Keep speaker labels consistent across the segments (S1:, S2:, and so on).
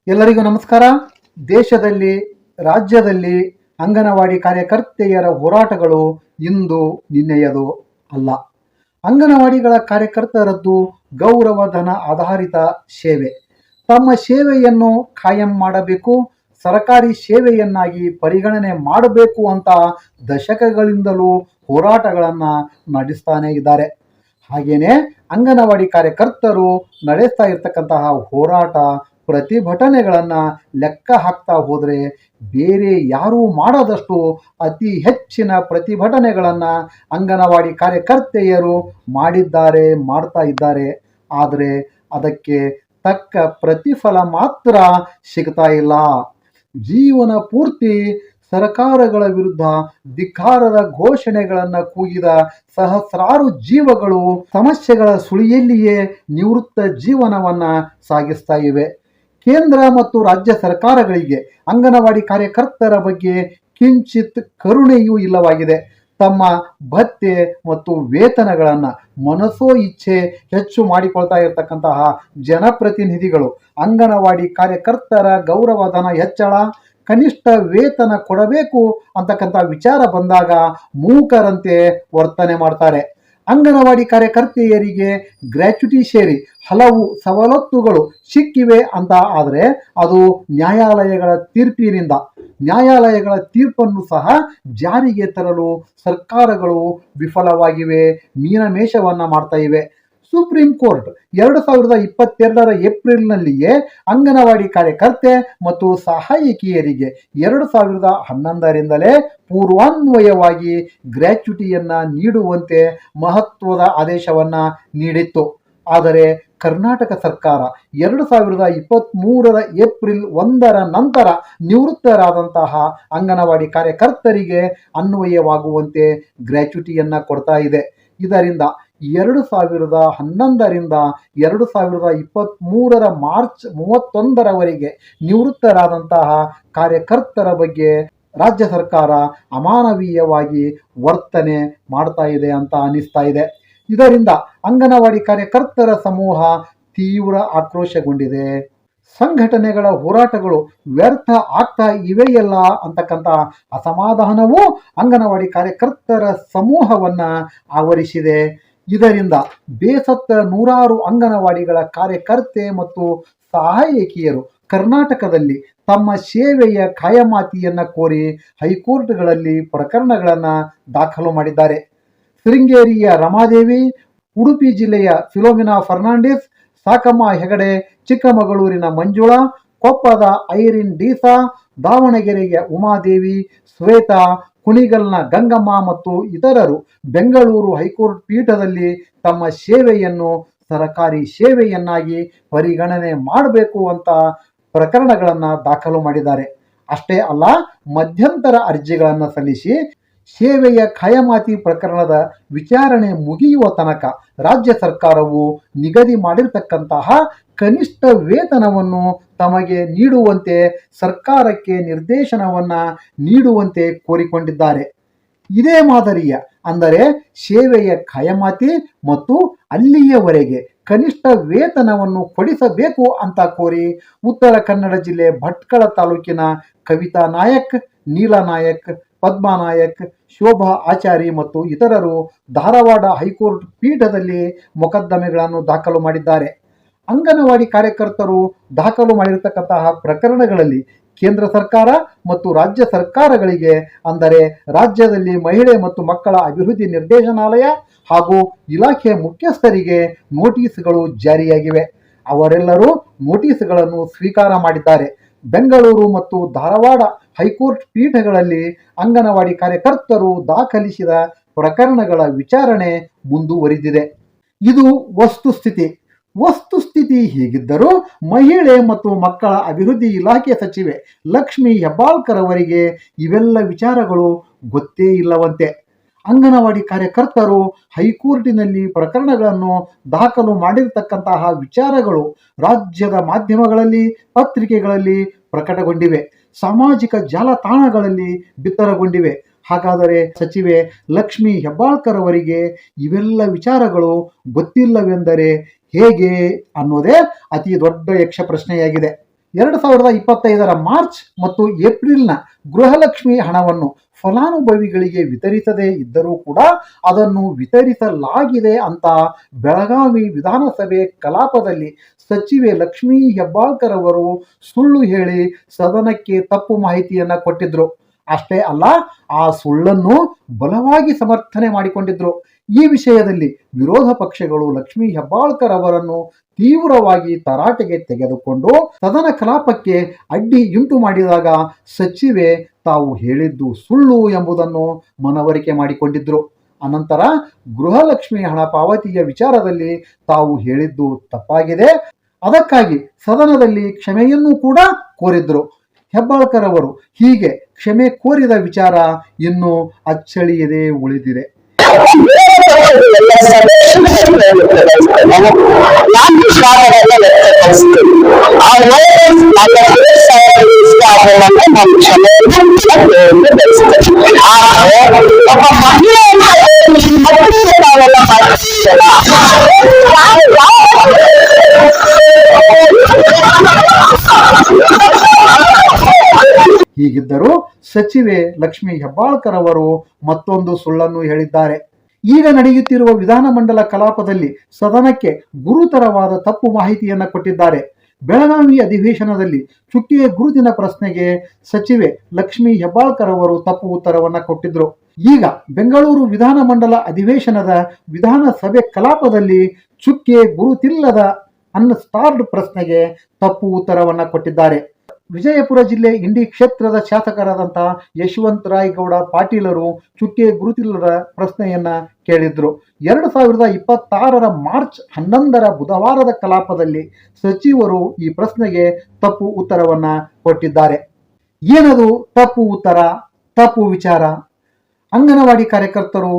S1: ಎಲ್ಲರಿಗೂ ನಮಸ್ಕಾರ. ದೇಶದಲ್ಲಿ, ರಾಜ್ಯದಲ್ಲಿ ಅಂಗನವಾಡಿ ಕಾರ್ಯಕರ್ತೆಯರ ಹೋರಾಟಗಳು ಇಂದು ನಿನ್ನೆಯದು ಅಲ್ಲ. ಅಂಗನವಾಡಿಗಳ ಕಾರ್ಯಕರ್ತರದ್ದು ಗೌರವಧನ ಆಧಾರಿತ ಸೇವೆ. ತಮ್ಮ ಸೇವೆಯನ್ನು ಕಾಯಂ ಮಾಡಬೇಕು, ಸರ್ಕಾರಿ ಸೇವೆಯನ್ನಾಗಿ ಪರಿಗಣನೆ ಮಾಡಬೇಕು ಅಂತ ದಶಕಗಳಿಂದಲೂ ಹೋರಾಟಗಳನ್ನು ನಡೆಸ್ತಾನೆ ಇದ್ದಾರೆ. ಹಾಗೇನೆ ಅಂಗನವಾಡಿ ಕಾರ್ಯಕರ್ತರು ನಡೆಸ್ತಾ ಇರ್ತಕ್ಕಂತಹ ಹೋರಾಟ, ಪ್ರತಿಭಟನೆಗಳನ್ನು ಲೆಕ್ಕ ಹಾಕ್ತಾ ಹೋದರೆ ಬೇರೆ ಯಾರೂ ಮಾಡದಷ್ಟು ಅತಿ ಹೆಚ್ಚಿನ ಪ್ರತಿಭಟನೆಗಳನ್ನು ಅಂಗನವಾಡಿ ಕಾರ್ಯಕರ್ತೆಯರು ಮಾಡಿದ್ದಾರೆ, ಮಾಡ್ತಾ ಇದ್ದಾರೆ. ಆದರೆ ಅದಕ್ಕೆ ತಕ್ಕ ಪ್ರತಿಫಲ ಮಾತ್ರ ಸಿಗ್ತಾ ಇಲ್ಲ. ಜೀವನ ಪೂರ್ತಿ ಸರ್ಕಾರಗಳ ವಿರುದ್ಧ ಧಿಕ್ಕಾರದ ಘೋಷಣೆಗಳನ್ನು ಕೂಗಿದ ಸಹಸ್ರಾರು ಜೀವಗಳು ಸಮಸ್ಯೆಗಳ ಸುಳಿಯಲ್ಲಿಯೇ ನಿವೃತ್ತ ಜೀವನವನ್ನು ಸಾಗಿಸ್ತಾ ಇವೆ. ಕೇಂದ್ರ ಮತ್ತು ರಾಜ್ಯ ಸರ್ಕಾರಗಳಿಗೆ ಅಂಗನವಾಡಿ ಕಾರ್ಯಕರ್ತರ ಬಗ್ಗೆ ಕಿಂಚಿತ್ ಕರುಣೆಯೂ ಇಲ್ಲವಾಗಿದೆ. ತಮ್ಮ ಭತ್ಯೆ ಮತ್ತು ವೇತನಗಳನ್ನು ಮನಸೋ ಇಚ್ಛೆ ಹೆಚ್ಚು ಮಾಡಿಕೊಳ್ತಾ ಇರತಕ್ಕಂತಹ ಜನಪ್ರತಿನಿಧಿಗಳು ಅಂಗನವಾಡಿ ಕಾರ್ಯಕರ್ತರ ಗೌರವಧನ ಹೆಚ್ಚಳ, ಕನಿಷ್ಠ ವೇತನ ಕೊಡಬೇಕು ಅಂತಕ್ಕಂಥ ವಿಚಾರ ಬಂದಾಗ ಮೂಕರಂತೆ ವರ್ತನೆ ಮಾಡ್ತಾರೆ. ಅಂಗನವಾಡಿ ಕಾರ್ಯಕರ್ತೆಯರಿಗೆ ಗ್ರ್ಯಾಚ್ಯುಟಿ ಸೇರಿ ಹಲವು ಸವಲತ್ತುಗಳು ಸಿಕ್ಕಿವೆ ಅಂತ ಆದರೆ ಅದು ನ್ಯಾಯಾಲಯಗಳ ತೀರ್ಪಿನಿಂದ. ನ್ಯಾಯಾಲಯಗಳ ತೀರ್ಪನ್ನು ಸಹ ಜಾರಿಗೆ ತರಲು ಸರ್ಕಾರಗಳು ವಿಫಲವಾಗಿವೆ, ಮೀನಮೇಷವನ್ನು ಮಾಡ್ತಾ ಇವೆ. ಸುಪ್ರೀಂ ಕೋರ್ಟ್ 2022 ಏಪ್ರಿಲ್ನಲ್ಲಿಯೇ ಅಂಗನವಾಡಿ ಕಾರ್ಯಕರ್ತೆ ಮತ್ತು ಸಹಾಯಕಿಯರಿಗೆ 2011ರಿಂದಲೇ ಪೂರ್ವಾನ್ವಯವಾಗಿ ಗ್ರ್ಯಾಚ್ಯುಟಿಯನ್ನು ನೀಡುವಂತೆ ಮಹತ್ವದ ಆದೇಶವನ್ನು ನೀಡಿತ್ತು. ಆದರೆ ಕರ್ನಾಟಕ ಸರ್ಕಾರ 2023 ಏಪ್ರಿಲ್ 1 ನಂತರ ನಿವೃತ್ತರಾದಂತಹ ಅಂಗನವಾಡಿ ಕಾರ್ಯಕರ್ತರಿಗೆ ಅನ್ವಯವಾಗುವಂತೆ ಗ್ರ್ಯಾಚ್ಯುಟಿಯನ್ನು ಕೊಡ್ತಾ ಇದೆ. ಇದರಿಂದ 2011ರಿಂದ 2023 ಮಾರ್ಚ್ 31ರವರೆಗೆ ನಿವೃತ್ತರಾದಂತಹ ಕಾರ್ಯಕರ್ತರ ಬಗ್ಗೆ ರಾಜ್ಯ ಸರ್ಕಾರ ಅಮಾನವೀಯವಾಗಿ ವರ್ತನೆ ಮಾಡ್ತಾ ಇದೆ ಅಂತ ಅನಿಸ್ತಾ ಇದೆ. ಇದರಿಂದ ಅಂಗನವಾಡಿ ಕಾರ್ಯಕರ್ತರ ಸಮೂಹ ತೀವ್ರ ಆಕ್ರೋಶಗೊಂಡಿದೆ. ಸಂಘಟನೆಗಳ ಹೋರಾಟಗಳು ವ್ಯರ್ಥ ಆಗ್ತಾ ಇವೆಯಲ್ಲ ಅಂತಕ್ಕಂಥ ಅಸಮಾಧಾನವೂ ಅಂಗನವಾಡಿ ಕಾರ್ಯಕರ್ತರ ಸಮೂಹವನ್ನು ಆವರಿಸಿದೆ. ಇದರಿಂದ ಬೇಸತ್ತ ನೂರಾರು ಅಂಗನವಾಡಿಗಳ ಕಾರ್ಯಕರ್ತೆ ಮತ್ತು ಸಹಾಯಕಿಯರು ಕರ್ನಾಟಕದಲ್ಲಿ ತಮ್ಮ ಸೇವೆಯ ಕಾಯಮಾತಿಯನ್ನು ಕೋರಿ ಹೈಕೋರ್ಟ್ಗಳಲ್ಲಿ ಪ್ರಕರಣಗಳನ್ನು ದಾಖಲು ಮಾಡಿದ್ದಾರೆ. ಶೃಂಗೇರಿಯ ರಮಾದೇವಿ, ಉಡುಪಿ ಜಿಲ್ಲೆಯ ಫಿಲೋಮಿನಾ ಫರ್ನಾಂಡಿಸ್, ಸಾಕಮ್ಮ ಹೆಗಡೆ, ಚಿಕ್ಕಮಗಳೂರಿನ ಮಂಜುಳಾ, ಕೊಪ್ಪದ ಐರಿನ್ ಡೀಸಾ, ದಾವಣಗೆರೆಯ ಉಮಾದೇವಿ, ಶ್ವೇತಾ, ಕುಣಿಗಲ್ನ ಗಂಗಮ್ಮ ಮತ್ತು ಇತರರು ಬೆಂಗಳೂರು ಹೈಕೋರ್ಟ್ ಪೀಠದಲ್ಲಿ ತಮ್ಮ ಸೇವೆಯನ್ನು ಸರಕಾರಿ ಸೇವೆಯನ್ನಾಗಿ ಪರಿಗಣನೆ ಮಾಡಬೇಕು ಅಂತ ಪ್ರಕರಣಗಳನ್ನು ದಾಖಲು ಮಾಡಿದ್ದಾರೆ. ಅಷ್ಟೇ ಅಲ್ಲ, ಮಧ್ಯಂತರ ಅರ್ಜಿಗಳನ್ನು ಸಲ್ಲಿಸಿ ಸೇವೆಯ ಖಾಯಮಾತಿ ಪ್ರಕರಣದ ವಿಚಾರಣೆ ಮುಗಿಯುವ ತನಕ ರಾಜ್ಯ ಸರ್ಕಾರವು ನಿಗದಿ ಮಾಡಿರ್ತಕ್ಕಂತಹ ಕನಿಷ್ಠ ವೇತನವನ್ನು ತಮಗೆ ನೀಡುವಂತೆ ಸರ್ಕಾರಕ್ಕೆ ನಿರ್ದೇಶನವನ್ನು ನೀಡುವಂತೆ ಕೋರಿಕೊಂಡಿದ್ದಾರೆ. ಇದೇ ಮಾದರಿಯ ಅಂದರೆ ಸೇವೆಯ ಖಾಯಮಾತಿ ಮತ್ತು ಅಲ್ಲಿಯವರೆಗೆ ಕನಿಷ್ಠ ವೇತನವನ್ನು ಕೊಡಿಸಬೇಕು ಅಂತ ಕೋರಿ ಉತ್ತರ ಕನ್ನಡ ಜಿಲ್ಲೆ ಭಟ್ಕಳ ತಾಲೂಕಿನ ಕವಿತಾ ನಾಯಕ್, ನೀಲಾ ನಾಯಕ್, ಪದ್ಮಾ ನಾಯಕ್, ಶೋಭಾ ಆಚಾರಿ ಮತ್ತು ಇತರರು ಧಾರವಾಡ ಹೈಕೋರ್ಟ್ ಪೀಠದಲ್ಲಿ ಮೊಕದ್ದಮೆಗಳನ್ನು ದಾಖಲು ಮಾಡಿದ್ದಾರೆ. ಅಂಗನವಾಡಿ ಕಾರ್ಯಕರ್ತರು ದಾಖಲು ಮಾಡಿರತಕ್ಕಂತಹ ಪ್ರಕರಣಗಳಲ್ಲಿ ಕೇಂದ್ರ ಸರ್ಕಾರ ಮತ್ತು ರಾಜ್ಯ ಸರ್ಕಾರಗಳಿಗೆ ಅಂದರೆ ರಾಜ್ಯದಲ್ಲಿ ಮಹಿಳೆ ಮತ್ತು ಮಕ್ಕಳ ಅಭಿವೃದ್ಧಿ ನಿರ್ದೇಶನಾಲಯ ಹಾಗೂ ಇಲಾಖೆಯ ಮುಖ್ಯಸ್ಥರಿಗೆ ನೋಟಿಸ್ಗಳು ಜಾರಿಯಾಗಿವೆ. ಅವರೆಲ್ಲರೂ ನೋಟಿಸ್ಗಳನ್ನು ಸ್ವೀಕಾರ ಮಾಡಿದ್ದಾರೆ. ಬೆಂಗಳೂರು ಮತ್ತು ಧಾರವಾಡ ಹೈಕೋರ್ಟ್ ಪೀಠಗಳಲ್ಲಿ ಅಂಗನವಾಡಿ ಕಾರ್ಯಕರ್ತರು ದಾಖಲಿಸಿದ ಪ್ರಕರಣಗಳ ವಿಚಾರಣೆ ಮುಂದುವರಿದಿದೆ. ಇದು ವಸ್ತುಸ್ಥಿತಿ ಹೀಗಿದ್ದರೂ ಮಹಿಳೆ ಮತ್ತು ಮಕ್ಕಳ ಅಭಿವೃದ್ಧಿ ಇಲಾಖೆ ಸಚಿವೆ ಲಕ್ಷ್ಮೀ ಹೆಬ್ಬಾಳ್ಕರ್ ಅವರಿಗೆ ಇವೆಲ್ಲ ವಿಚಾರಗಳು ಗೊತ್ತೇ ಇಲ್ಲವಂತೆ. ಅಂಗನವಾಡಿ ಕಾರ್ಯಕರ್ತರು ಹೈಕೋರ್ಟಿನಲ್ಲಿ ಪ್ರಕರಣಗಳನ್ನು ದಾಖಲು ಮಾಡಿರತಕ್ಕಂತಹ ವಿಚಾರಗಳು ರಾಜ್ಯದ ಮಾಧ್ಯಮಗಳಲ್ಲಿ, ಪತ್ರಿಕೆಗಳಲ್ಲಿ ಪ್ರಕಟಗೊಂಡಿವೆ, ಸಾಮಾಜಿಕ ಜಾಲತಾಣಗಳಲ್ಲಿ ಬಿತ್ತರಗೊಂಡಿವೆ. ಹಾಗಾದರೆ ಸಚಿವೆ ಲಕ್ಷ್ಮೀ ಹೆಬ್ಬಾಳ್ಕರ್ ಅವರಿಗೆ ಇವೆಲ್ಲ ವಿಚಾರಗಳು ಗೊತ್ತಿಲ್ಲವೆಂದರೆ ಹೇಗೆ ಅನ್ನೋದೇ ಅತಿ ದೊಡ್ಡ ಯಕ್ಷ ಪ್ರಶ್ನೆಯಾಗಿದೆ. 2025ರ ಮಾರ್ಚ್ ಮತ್ತು ಏಪ್ರಿಲ್ನ ಗೃಹಲಕ್ಷ್ಮಿ ಹಣವನ್ನು ಫಲಾನುಭವಿಗಳಿಗೆ ವಿತರಿಸದೇ ಇದ್ದರೂ ಕೂಡ ಅದನ್ನು ವಿತರಿಸಲಾಗಿದೆ ಅಂತ ಬೆಳಗಾವಿ ವಿಧಾನಸಭೆ ಕಲಾಪದಲ್ಲಿ ಸಚಿವೆ ಲಕ್ಷ್ಮೀ ಹೆಬ್ಬಾಳ್ಕರ್ ಅವರು ಸುಳ್ಳು ಹೇಳಿ ಸದನಕ್ಕೆ ತಪ್ಪು ಮಾಹಿತಿಯನ್ನ ಕೊಟ್ಟಿದ್ರು. ಅಷ್ಟೇ ಅಲ್ಲ, ಆ ಸುಳ್ಳನ್ನು ಬಲವಾಗಿ ಸಮರ್ಥನೆ ಮಾಡಿಕೊಂಡಿದ್ರು. ಈ ವಿಷಯದಲ್ಲಿ ವಿರೋಧ ಪಕ್ಷಗಳು ಲಕ್ಷ್ಮೀ ಹೆಬ್ಬಾಳ್ಕರ್ ಅವರನ್ನು ತೀವ್ರವಾಗಿ ತರಾಟೆಗೆ ತೆಗೆದುಕೊಂಡು ಸದನ ಕಲಾಪಕ್ಕೆ ಅಡ್ಡಿ ಉಂಟು ಮಾಡಿದಾಗ ಸಚಿವೆ ತಾವು ಹೇಳಿದ್ದು ಸುಳ್ಳು ಎಂಬುದನ್ನು ಮನವರಿಕೆ ಮಾಡಿಕೊಂಡಿದ್ರು. ಅನಂತರ ಗೃಹಲಕ್ಷ್ಮಿ ಹಣ ಪಾವತಿಯ ವಿಚಾರದಲ್ಲಿ ತಾವು ಹೇಳಿದ್ದು ತಪ್ಪಾಗಿದೆ, ಅದಕ್ಕಾಗಿ ಸದನದಲ್ಲಿ ಕ್ಷಮೆಯನ್ನು ಕೂಡ ಕೋರಿದ್ರು. ಹೆಬ್ಬಾಳ್ಕರ್ ಅವರು ಹೀಗೆ ಕ್ಷಮೆ ಕೋರಿದ ವಿಚಾರ ಇನ್ನೂ ಅಚ್ಚಳಿಯದೆ ಉಳಿದಿದೆ. ಹೀಗಿದ್ದರೂ ಸಚಿವೆ ಲಕ್ಷ್ಮೀ ಹೆಬ್ಬಾಳ್ಕರ್ ಅವರು ಮತ್ತೊಂದು ಸುಳ್ಳನ್ನು ಹೇಳಿದ್ದಾರೆ. ಈಗ ನಡೆಯುತ್ತಿರುವ ವಿಧಾನಮಂಡಲ ಕಲಾಪದಲ್ಲಿ ಸದನಕ್ಕೆ ಗುರುತರವಾದ ತಪ್ಪು ಮಾಹಿತಿಯನ್ನ ಕೊಟ್ಟಿದ್ದಾರೆ. ಬೆಳಗಾವಿ ಅಧಿವೇಶನದಲ್ಲಿ ಚುಕ್ಕೆಯ ಗುರುತಿನ ಪ್ರಶ್ನೆಗೆ ಸಚಿವೆ ಲಕ್ಷ್ಮೀ ಹೆಬ್ಬಾಳ್ಕರ್ ಅವರು ತಪ್ಪು ಉತ್ತರವನ್ನ ಕೊಟ್ಟಿದ್ರು. ಈಗ ಬೆಂಗಳೂರು ವಿಧಾನಮಂಡಲ ಅಧಿವೇಶನದ ವಿಧಾನಸಭೆ ಕಲಾಪದಲ್ಲಿ ಚುಕ್ಕೆ ಗುರುತಿಲ್ಲದ ಅನ್ಸ್ಟಾರ್ಡ್ ಪ್ರಶ್ನೆಗೆ ತಪ್ಪು ಉತ್ತರವನ್ನ ಕೊಟ್ಟಿದ್ದಾರೆ. ವಿಜಯಪುರ ಜಿಲ್ಲೆ ಇಂಡಿ ಕ್ಷೇತ್ರದ ಶಾಸಕರಾದಂತಹ ಯಶವಂತರಾಯ ಗೌಡ ಪಾಟೀಲರು ಚುಕ್ಕೆ ಗುರುತಿಲ್ಲದ ಪ್ರಶ್ನೆಯನ್ನ ಕೇಳಿದ್ರು. 2026ರ ಮಾರ್ಚ್ 11ರ ಬುಧವಾರದ ಕಲಾಪದಲ್ಲಿ ಸಚಿವರು ಈ ಪ್ರಶ್ನೆಗೆ ತಪ್ಪು ಉತ್ತರವನ್ನ ಕೊಟ್ಟಿದ್ದಾರೆ. ಏನದು ತಪ್ಪು ಉತ್ತರ, ತಪ್ಪು ವಿಚಾರ? ಅಂಗನವಾಡಿ ಕಾರ್ಯಕರ್ತರು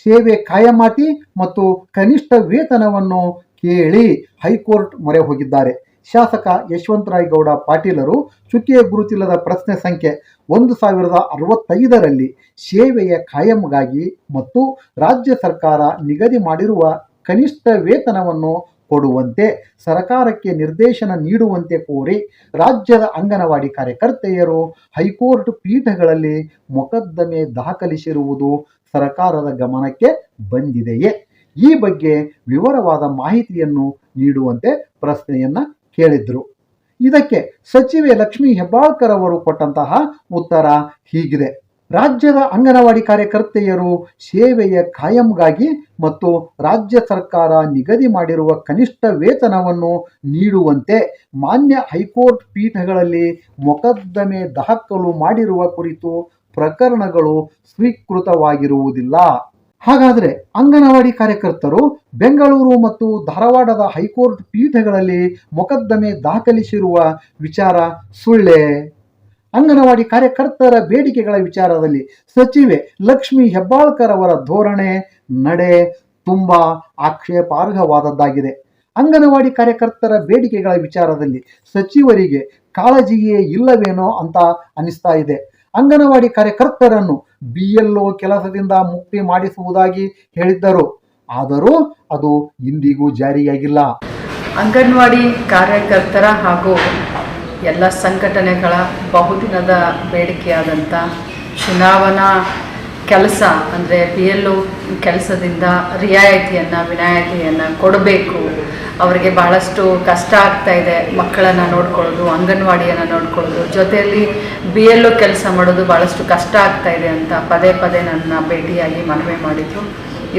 S1: ಸೇವೆ ಕಾಯಮಾತಿ ಮತ್ತು ಕನಿಷ್ಠ ವೇತನವನ್ನು ಕೇಳಿ ಹೈಕೋರ್ಟ್ ಮೊರೆ ಹೋಗಿದ್ದಾರೆ. ಶಾಸಕ ಯಶವಂತರಾಯ ಗೌಡ ಪಾಟೀಲರು ಚುಕ್ಕೆಯ ಗುರುತಿಲ್ಲದ ಪ್ರಶ್ನೆ ಸಂಖ್ಯೆ 1065ರಲ್ಲಿ ಸೇವೆಯ ಕಾಯಂಗಾಗಿ ಮತ್ತು ರಾಜ್ಯ ಸರ್ಕಾರ ನಿಗದಿ ಮಾಡಿರುವ ಕನಿಷ್ಠ ವೇತನವನ್ನು ಕೊಡುವಂತೆ ಸರ್ಕಾರಕ್ಕೆ ನಿರ್ದೇಶನ ನೀಡುವಂತೆ ಕೋರಿ ರಾಜ್ಯದ ಅಂಗನವಾಡಿ ಕಾರ್ಯಕರ್ತೆಯರು ಹೈಕೋರ್ಟ್ ಪೀಠಗಳಲ್ಲಿ ಮೊಕದ್ದಮೆ ದಾಖಲಿಸಿರುವುದು ಸರ್ಕಾರದ ಗಮನಕ್ಕೆ ಬಂದಿದೆಯೇ? ಈ ಬಗ್ಗೆ ವಿವರವಾದ ಮಾಹಿತಿಯನ್ನು ನೀಡುವಂತೆ ಪ್ರಶ್ನೆಯನ್ನ ಕೇಳಿದ್ರು. ಇದಕ್ಕೆ ಸಚಿವೆ ಲಕ್ಷ್ಮೀ ಹೆಬ್ಬಾಳ್ಕರ್ ಅವರು ಕೊಟ್ಟಂತಹ ಉತ್ತರ ಹೀಗಿದೆ. ರಾಜ್ಯದ ಅಂಗನವಾಡಿ ಕಾರ್ಯಕರ್ತೆಯರು ಸೇವೆಯ ಕಾಯಂಗಾಗಿ ಮತ್ತು ರಾಜ್ಯ ಸರ್ಕಾರ ನಿಗದಿ ಮಾಡಿರುವ ಕನಿಷ್ಠ ವೇತನವನ್ನು ನೀಡುವಂತೆ ಮಾನ್ಯ ಹೈಕೋರ್ಟ್ ಪೀಠಗಳಲ್ಲಿ ಮೊಕದ್ದಮೆ ದಾಖಲು ಮಾಡಿರುವ ಕುರಿತು ಪ್ರಕರಣಗಳು ಸ್ವೀಕೃತವಾಗಿರುವುದಿಲ್ಲ. ಹಾಗಾದ್ರೆ ಅಂಗನವಾಡಿ ಕಾರ್ಯಕರ್ತರು ಬೆಂಗಳೂರು ಮತ್ತು ಧಾರವಾಡದ ಹೈಕೋರ್ಟ್ ಪೀಠಗಳಲ್ಲಿ ಮೊಕದ್ದಮೆ ದಾಖಲಿಸಿರುವ ವಿಚಾರ ಸುಳ್ಳೇ? ಅಂಗನವಾಡಿ ಕಾರ್ಯಕರ್ತರ ಬೇಡಿಕೆಗಳ ವಿಚಾರದಲ್ಲಿ ಸಚಿವೆ ಲಕ್ಷ್ಮೀ ಹೆಬ್ಬಾಳ್ಕರ್ ಅವರ ಧೋರಣೆ, ನಡೆ ತುಂಬಾ ಆಕ್ಷೇಪಾರ್ಹವಾದದ್ದಾಗಿದೆ. ಅಂಗನವಾಡಿ ಕಾರ್ಯಕರ್ತರ ಬೇಡಿಕೆಗಳ ವಿಚಾರದಲ್ಲಿ ಸಚಿವರಿಗೆ ಕಾಳಜಿಯೇ ಇಲ್ಲವೇನೋ ಅಂತ ಅನಿಸ್ತಾ ಇದೆ. ಅಂಗನವಾಡಿ ಕಾರ್ಯಕರ್ತರನ್ನು BLO ಕೆಲಸದಿಂದ ಮುಕ್ತಿ ಮಾಡಿಸುವುದಾಗಿ ಹೇಳಿದ್ದರು, ಆದರೂ ಅದು ಇಂದಿಗೂ ಜಾರಿಯಾಗಿಲ್ಲ.
S2: ಅಂಗನವಾಡಿ ಕಾರ್ಯಕರ್ತರ ಹಾಗೂ ಎಲ್ಲ ಸಂಘಟನೆಗಳ ಬಹುದಿನದ ಬೇಡಿಕೆಯಾದಂಥ ಚುನಾವಣಾ ಕೆಲಸ ಅಂದರೆ BLO ಕೆಲಸದಿಂದ ವಿನಾಯಿತಿಯನ್ನು ಕೊಡಬೇಕು. ಅವರಿಗೆ ಬಹಳಷ್ಟು ಕಷ್ಟ ಆಗ್ತಾ ಇದೆ, ಮಕ್ಕಳನ್ನು ನೋಡ್ಕೊಳ್ಳೋದು, ಅಂಗನವಾಡಿಯನ್ನು ನೋಡ್ಕೊಳ್ಳೋದು, ಜೊತೆಯಲ್ಲಿ BLO ಕೆಲಸ ಮಾಡೋದು ಭಾಳಷ್ಟು ಕಷ್ಟ ಆಗ್ತಾ ಇದೆ ಅಂತ ಪದೇ ಪದೇ ನನ್ನ ಭೇಟಿಯಾಗಿ ಮನವಿ ಮಾಡಿದರು.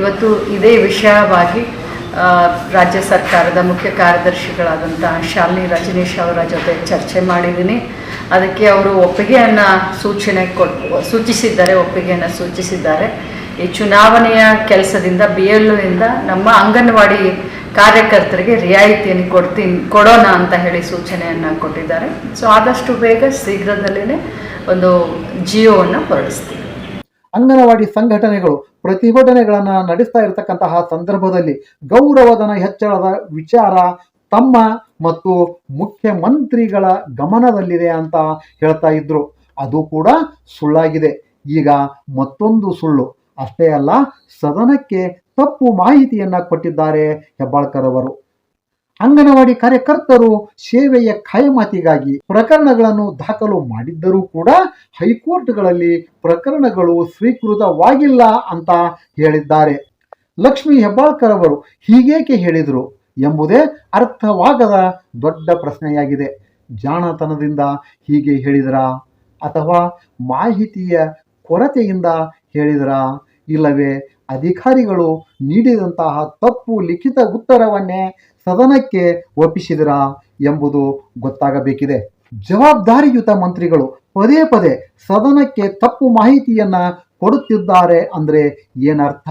S2: ಇವತ್ತು ಇದೇ ವಿಷಯವಾಗಿ ರಾಜ್ಯ ಸರ್ಕಾರದ ಮುಖ್ಯ ಕಾರ್ಯದರ್ಶಿಗಳಾದಂಥ ಶಾಲಿನಿ ರಜನೀಶ್ ಅವರ ಜೊತೆ ಚರ್ಚೆ ಮಾಡಿದ್ದೀನಿ. ಅದಕ್ಕೆ ಅವರು ಒಪ್ಪಿಗೆಯನ್ನು ಸೂಚಿಸಿದ್ದಾರೆ. ಈ ಚುನಾವಣೆಯ ಕೆಲಸದಿಂದ BLO ಇಂದ ನಮ್ಮ ಅಂಗನವಾಡಿ ಕಾರ್ಯಕರ್ತರಿಗೆ ರಿಯಾಯಿತಿಯನ್ನು ಕೊಡೋಣ ಅಂತ ಹೇಳಿ ಸೂಚನೆಯನ್ನು ಕೊಟ್ಟಿದ್ದಾರೆ. ಸೊ ಆದಷ್ಟು ಬೇಗ ಶೀಘ್ರದಲ್ಲೇ ಒಂದು ಜಿಯೋವನ್ನು ಹೊರಡಿಸ್ತೀವಿ.
S1: ಅಂಗನವಾಡಿ ಸಂಘಟನೆಗಳು ಪ್ರತಿಭಟನೆಗಳನ್ನು ನಡೆಸ್ತಾ ಇರತಕ್ಕಂತಹ ಸಂದರ್ಭದಲ್ಲಿ ಗೌರವಧನ ಹೆಚ್ಚಳದ ವಿಚಾರ ತಮ್ಮ ಮತ್ತು ಮುಖ್ಯಮಂತ್ರಿಗಳ ಗಮನದಲ್ಲಿದೆ ಅಂತ ಹೇಳ್ತಾ ಇದ್ರು. ಅದು ಕೂಡ ಸುಳ್ಳಾಗಿದೆ. ಈಗ ಮತ್ತೊಂದು ಸುಳ್ಳು. ಅಷ್ಟೇ ಅಲ್ಲ, ಸದನಕ್ಕೆ ತಪ್ಪು ಮಾಹಿತಿಯನ್ನ ಕೊಟ್ಟಿದ್ದಾರೆ ಹೆಬ್ಬಾಳ್ಕರ್ ಅವರು. ಅಂಗನವಾಡಿ ಕಾರ್ಯಕರ್ತರು ಸೇವೆಯ ಖಾಯಮಾತಿಗಾಗಿ ಪ್ರಕರಣಗಳನ್ನು ದಾಖಲು ಮಾಡಿದ್ದರೂ ಕೂಡ ಹೈಕೋರ್ಟ್ಗಳಲ್ಲಿ ಪ್ರಕರಣಗಳು ಸ್ವೀಕೃತವಾಗಿಲ್ಲ ಅಂತ ಹೇಳಿದ್ದಾರೆ. ಲಕ್ಷ್ಮೀ ಹೆಬ್ಬಾಳ್ಕರ್ ಅವರು ಹೀಗೇಕೆ ಹೇಳಿದರು ಎಂಬುದೇ ಅರ್ಥವಾಗದ ದೊಡ್ಡ ಪ್ರಶ್ನೆಯಾಗಿದೆ. ಜಾಣತನದಿಂದ ಹೀಗೆ ಹೇಳಿದರಾ ಅಥವಾ ಮಾಹಿತಿಯ ಕೊರತೆಯಿಂದ ಹೇಳಿದರಾ ಇಲ್ಲವೇ ಅಧಿಕಾರಿಗಳು ನೀಡಿದಂತಹ ತಪ್ಪು ಲಿಖಿತ ಉತ್ತರವನ್ನೇ ಸದನಕ್ಕೆ ಒಪ್ಪಿಸಿದರಾ ಎಂಬುದು ಗೊತ್ತಾಗಬೇಕಿದೆ. ಜವಾಬ್ದಾರಿಯುತ ಮಂತ್ರಿಗಳು ಪದೇ ಪದೇ ಸದನಕ್ಕೆ ತಪ್ಪು ಮಾಹಿತಿಯನ್ನ ಕೊಡುತ್ತಿದ್ದಾರೆ ಅಂದ್ರೆ ಏನರ್ಥ?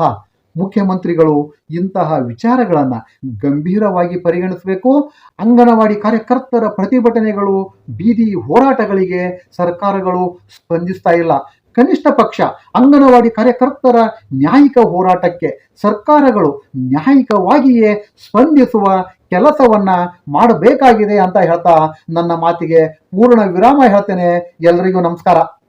S1: ಮುಖ್ಯಮಂತ್ರಿಗಳು ಇಂತಹ ವಿಚಾರಗಳನ್ನು ಗಂಭೀರವಾಗಿ ಪರಿಗಣಿಸಬೇಕು. ಅಂಗನವಾಡಿ ಕಾರ್ಯಕರ್ತರ ಪ್ರತಿಭಟನೆಗಳು, ಬೀದಿ ಹೋರಾಟಗಳಿಗೆ ಸರ್ಕಾರಗಳು ಸ್ಪಂದಿಸ್ತಾ ಇಲ್ಲ. ಕನಿಷ್ಠ ಪಕ್ಷ ಅಂಗನವಾಡಿ ಕಾರ್ಯಕರ್ತರ ನ್ಯಾಯಿಕ ಹೋರಾಟಕ್ಕೆ ಸರ್ಕಾರಗಳು ನ್ಯಾಯಿಕವಾಗಿಯೇ ಸ್ಪಂದಿಸುವ ಕೆಲಸವನ್ನ ಮಾಡಬೇಕಾಗಿದೆ ಅಂತ ಹೇಳ್ತಾ ನನ್ನ ಮಾತಿಗೆ ಪೂರ್ಣ ವಿರಾಮ ಹೇಳ್ತೇನೆ. ಎಲ್ಲರಿಗೂ ನಮಸ್ಕಾರ.